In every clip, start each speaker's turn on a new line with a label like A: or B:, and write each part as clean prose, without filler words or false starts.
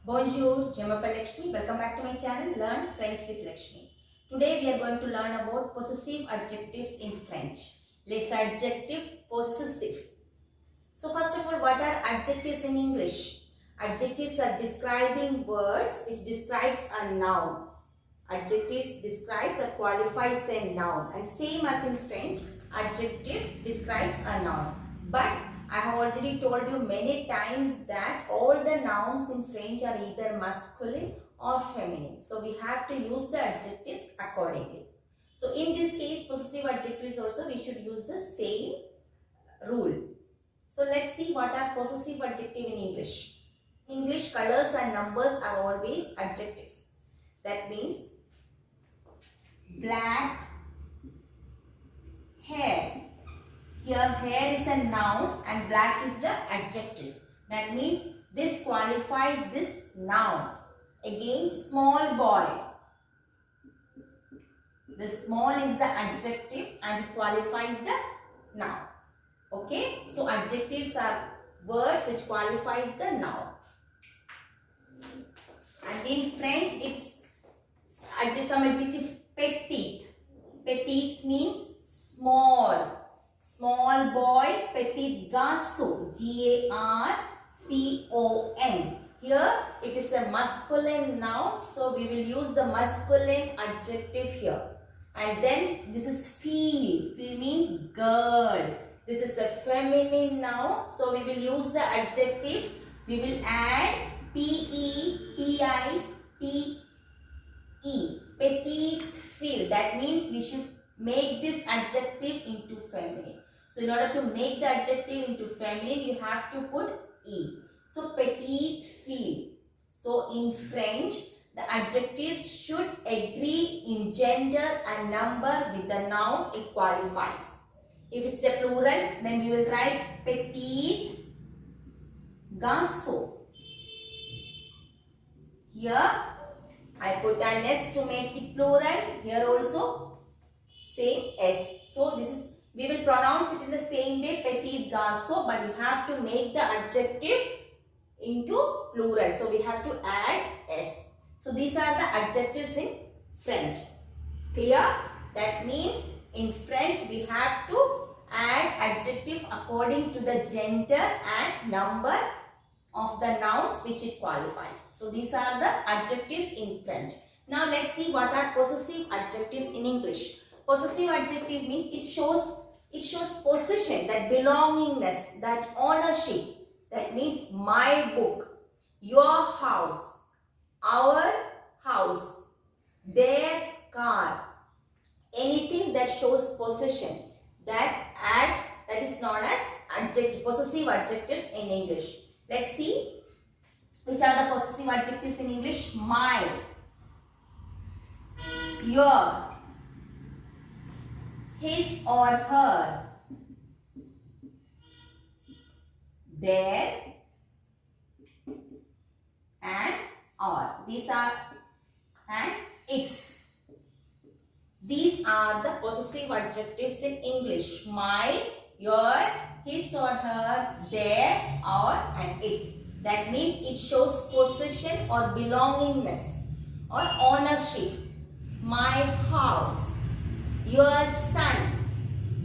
A: Bonjour, je m'appelle Lakshmi. Welcome back to my channel Learn French with Lakshmi. Today we are going to learn about possessive adjectives in French. Les adjectifs possessive. So first of all, what are adjectives in English? Adjectives are describing words which describes a noun. Adjectives describes or qualifies a noun, and same as in French, adjective describes a noun. But I have already told you many times that all the nouns in French are either masculine or feminine. So we have to use the adjectives accordingly. So in this case, possessive adjectives also we should use the same rule. So let's see what are possessive adjective in English. In English, colors and numbers are always adjectives. That means black hair. Here hair is a noun and black is the adjective. That means this qualifies this noun. Again, small boy. The small is the adjective and it qualifies the noun. Okay. So adjectives are words which qualifies the noun. And in French it's some adjective petite. Petite means small. Small boy, petit garçon, G-A-R-C-O-N. Here it is a masculine noun, so we will use the masculine adjective here. And then this is fille. Fille means girl. This is a feminine noun, so we will use the adjective. We will add P-E-T-I-T-E. Petite fille. That means we should make this adjective into feminine. So in order to make the adjective into feminine, you have to put E. So petite fille. So in French, the adjectives should agree in gender and number with the noun it qualifies. If it's a plural, then we will write petit garçon. Here I put an S to make it plural. Here also same S. So this is, we will pronounce it in the same way, petit garçon, but you have to make the adjective into plural. So we have to add S. So these are the adjectives in French. Clear? That means in French we have to add adjective according to the gender and number of the nouns which it qualifies. So these are the adjectives in French. Now let's see what are possessive adjectives in English. Possessive adjective means it shows possession, that belongingness, that ownership. That means my book, your house, our house, their car. Anything that shows possession, that is known as adjective, possessive adjectives in English. Let's see which are the possessive adjectives in English. My, your, his or her, their, and our. These are, and its. These are the possessive adjectives in English. My, your, his or her, their, our, and its. That means it shows possession or belongingness or ownership. My house, your son,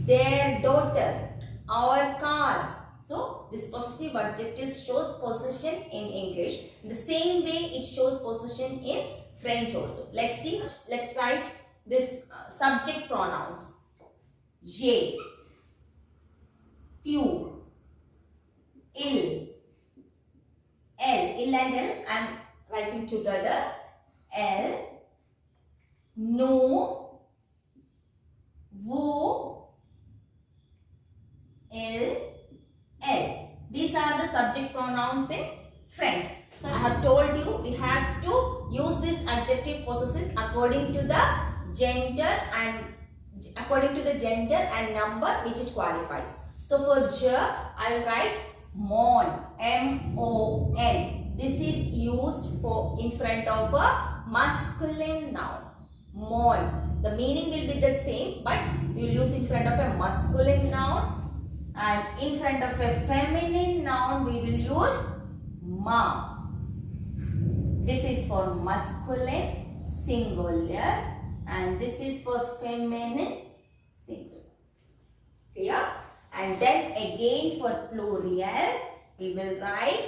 A: their daughter, our car. So this possessive adjective shows possession in English. In the same way it shows possession in French also. Let's see. Let's write this subject pronouns. Je, tu, il, elle. Il and L I am writing together. Elle, nous, vous, il, elle. These are the subject pronouns in French. So I have told you we have to use this adjective possessive according to the gender and number which it qualifies. So for je, I will write mon, M-O-N. This is used for in front of a masculine noun. Mon. The meaning will be the same, but we will use in front of a masculine noun, and in front of a feminine noun we will use ma. This is for masculine singular and this is for feminine singular. Clear? And then again for plural, we will write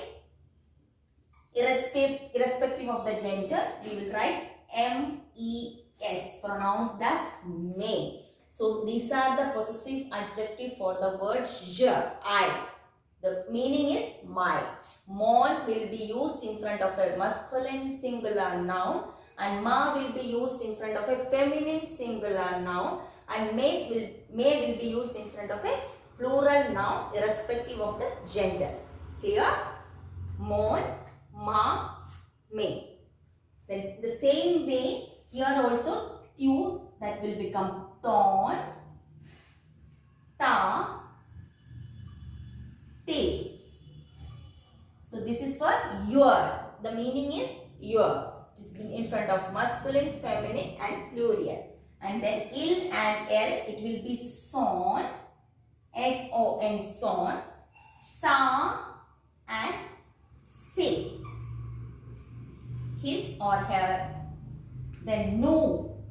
A: irrespective of the gender, we will write MES, pronounced as may. So these are the possessive adjective for the word I. The meaning is my. Mon will be used in front of a masculine singular noun and ma will be used in front of a feminine singular noun and may will be used in front of a plural noun irrespective of the gender. Clear? Mon, ma, may. Then the same way here also tu, that will become ton, ta, te. So this is for your. The meaning is your. It is in front of masculine, feminine and plural. And then il and l, it will be son, S-O-N, son, sa and say. His or her. Then no,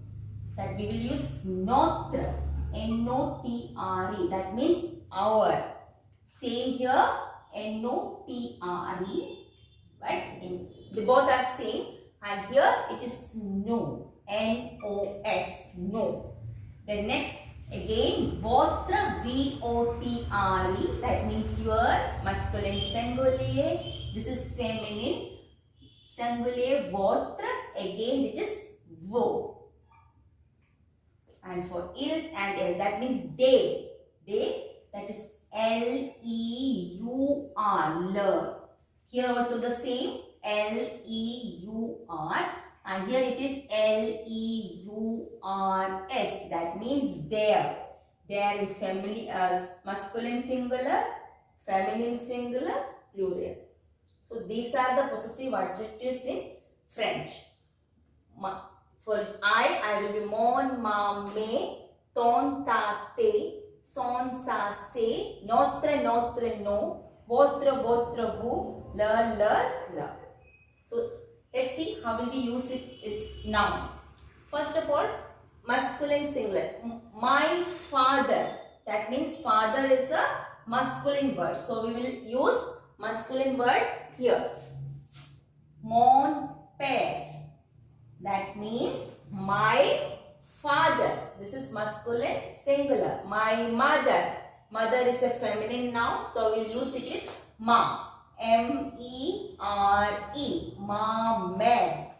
A: that we will use notre, N-O-T-R-E, that means our. Same here, N-O-T-R-E, but the both are same, and here it is no, N-O-S, no. Then next again votre, V-O-T-R-E, that means your, masculine singular. This is feminine singular, votre, again it is vo. And for ils and l, that means they, that is L-E-U-R, le. Here also the same, L-E-U-R, and here it is L-E-U-R-S, that means there. There in family as masculine singular, feminine singular, plural. So these are the possessive adjectives in French. For I will be mon, ma, me, ton, ta, te, son, sa, se, notre, notre, no, votre, votre, vous, le, le. So let's see how will we use it now. First of all, masculine singular. My father. That means father is a masculine word. So we will use masculine word here. Mon père. That means my father. This is masculine singular. My mother. Mother is a feminine noun. So we will use it with ma. M-E-R-E. Ma mère.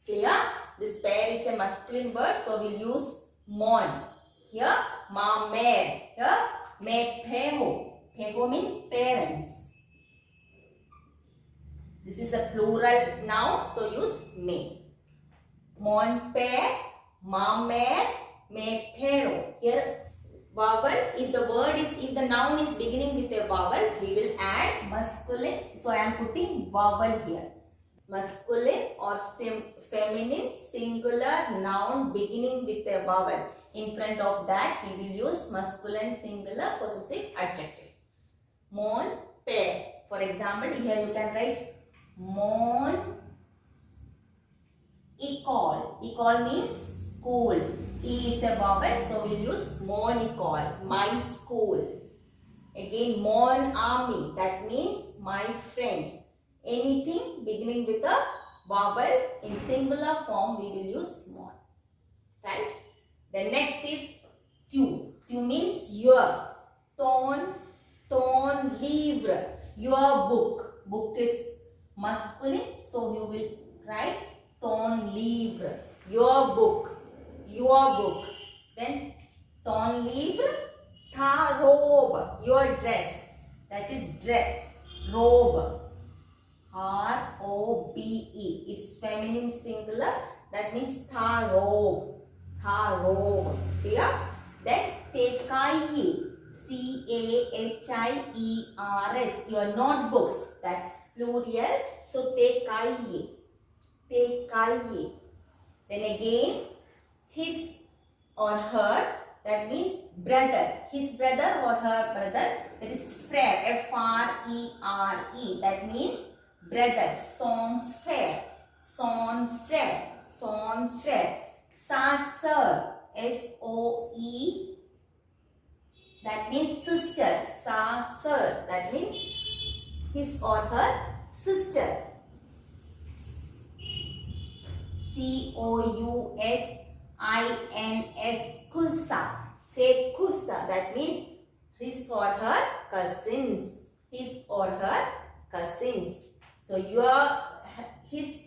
A: Clear? This pair is a masculine word. So we will use mon. Here ma mère. Here mes parents. Parents means parents. This is a plural noun. So use mes. Mon père, ma mère, mes parents. Here vowel, if the noun is beginning with a vowel, we will add masculine. So I am putting vowel here. Masculine or feminine singular noun beginning with a vowel. In front of that, we will use masculine singular possessive adjective. Mon père. For example, here you can write mon école. École means school. E is a vowel, so we'll use mon école, my school. Again, mon ami, that means my friend. Anything beginning with a vowel in singular form, we will use mon. Right? The next is tu. Tu means your. Ton livre, your book. Book is masculine, so you will write ton livre, your book. Your book. Then ton livre, ta robe, your dress. That is dress, robe. R-O-B-E. It's feminine singular. That means ta robe. Ta robe. Clear? Then tes cahiers. C-A-H-I-E-R-S. Your notebooks. That's plural. So tes cahiers. Tes cahiers. Then again, his or her, that means brother. His brother or her brother, that is frère, F-R-E-R-E. That means brother, son frère. Son frère. Son frère. Sa sœur. S-O-E. That means sister. Sa sœur. That means his or her sister. C-O-U-S-I-N-S. Cousin. Say cousin. That means his or her cousins. His or her cousins. So his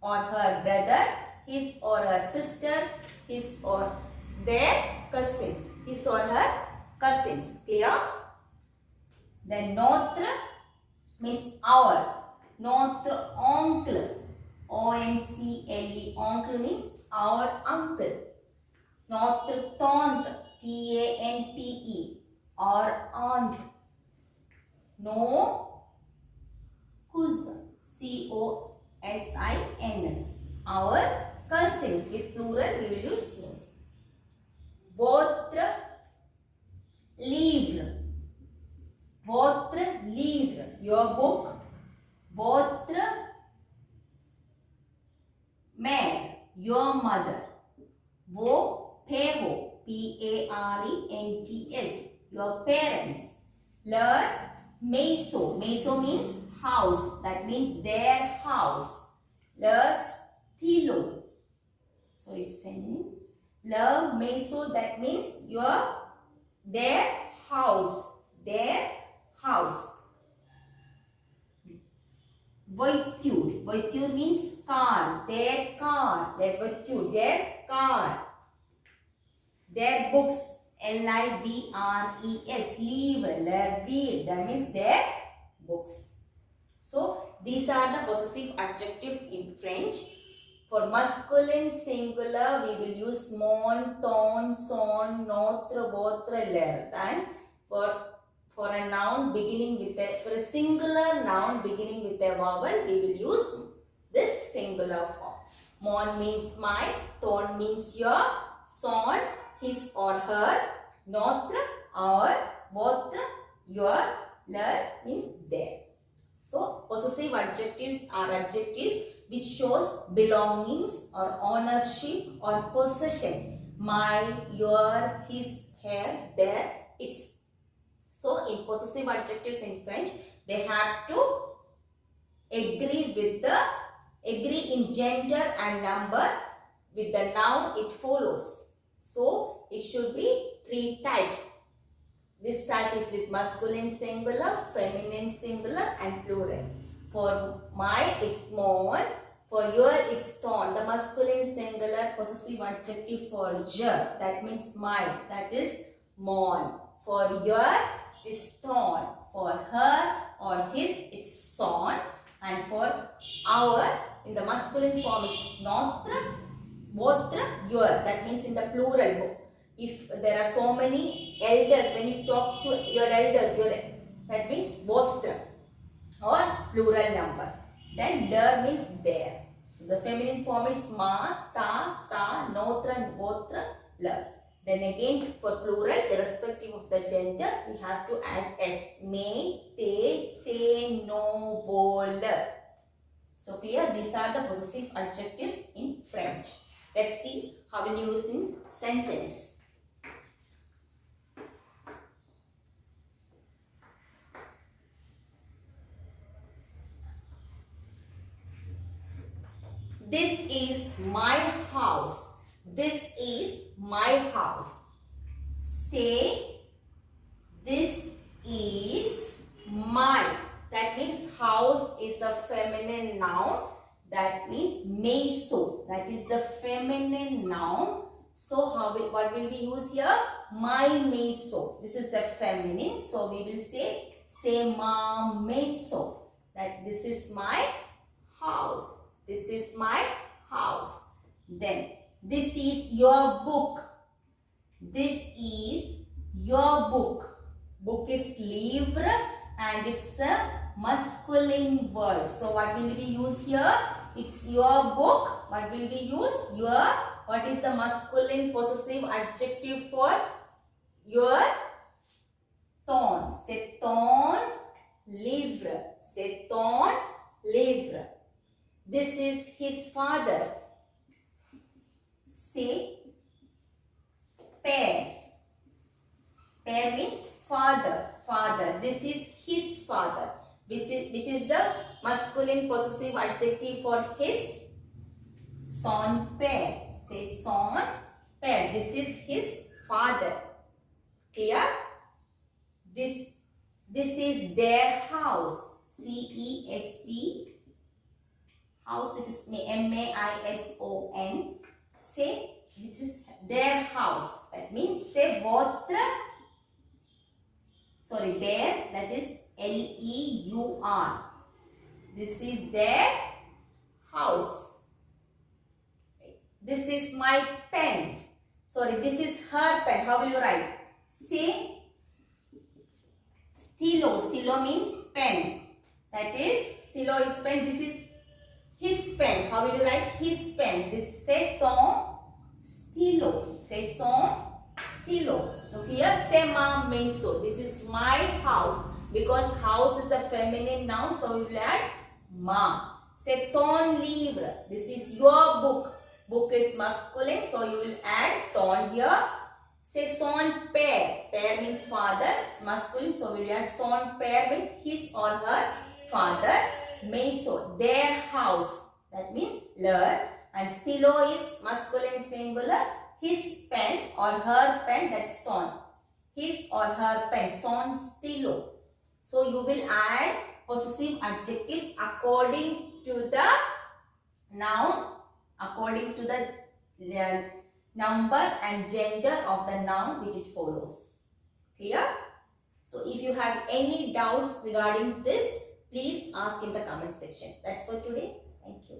A: or her brother, his or her sister, his or their cousins. His or her cousins. Clear? Then notre means our. Notre oncle. O-N-C-L-E. Oncle means our uncle. Notre tante. T-A-N-T-E. Our aunt. No cousin. C-O-S-I-N-S. Our cousins. With plural we will use nos. Votre livre. Votre livre. Your book. Votre mère. Your mother. Vos parents. P-A-R-E-N-T-S. Your parents. Leur maison. Maison means house. That means their house. Leur stylo. So it's feminine. Leur maison. That means their house. Their house. Voiture. Voiture means car. Their car. Their voiture. Their car. Their books. L-I-V-R-E-S. Livre. Leur livre. That means their books. So these are the possessive adjectives in French. For masculine singular, we will use mon, ton, son, notre, votre, leur. And for a noun beginning with for a singular noun beginning with a vowel, we will use this singular form. Mon means my, ton means your, son his or her, notre our, votre your, leur means their. So possessive adjectives are adjectives which shows belongings or ownership or possession. My, your, his, her, their, its. So in possessive adjectives in French, they have to agree in gender and number. With the noun it follows. So it should be 3 types. This type is with masculine singular, feminine singular and plural. For my it's mon, for your it's ton. The masculine singular possessive adjective for je, that means my, that is mon. For your it's ton. For her or his it's son. And for our, in the masculine form it's notre, votre, your. That means in the plural. If there are so many elders, when you talk to your elders, that means votre or plural number. Then leur means their. So the feminine form is ma, ta, sa, notre and votre, leur. Then again for plural, irrespective of the gender, we have to add s. Me, te, se, no, vo, leur. So clear? These are the possessive adjectives in French. Let's see how we'll use in sentence. This is my house. This is my house. Say, this is my. That means house is a feminine noun. That means maison. That is the feminine noun. So what will we use here? My maison. This is a feminine. So we will say, c'est ma maison. That this is my house. This is my house. Then, this is your book. This is your book. Book is livre and it's a masculine word. So, what will we use here? It's your book. What will we use? Your. What is the masculine possessive adjective for your? Ton. C'est ton livre. C'est ton livre. This is his father. Say pair. Pair means father. Father. This is his father. Which is the masculine possessive adjective for his? Son père. Say son père. This is his father. Clear? This is their house. C-E-S-T. House, it is M-A-I-S-O-N. Say this is their house. That means say votre. Sorry, their. That is L-E-U-R. This is their house. This is my pen. Sorry, this is her pen. How will you write? Say stylo. Stylo means pen. That is, stylo is pen. This is his pen. How will you write his pen? This say son stylo. Say son stylo. So here say ma maison. This is my house. Because house is a feminine noun. So we will add ma. Say ton livre. This is your book. Book is masculine. So you will add ton here. Say son père. Père means father. It's masculine. So we will add son père means his or her father. Maison, their house. That means leur. And stylo is masculine singular. His pen or her pen, that's son. His or her pen, son stylo. So you will add possessive adjectives according to the noun, according to the number and gender of the noun which it follows. Clear? So if you have any doubts regarding this, please ask in the comment section. That's for today. Thank you.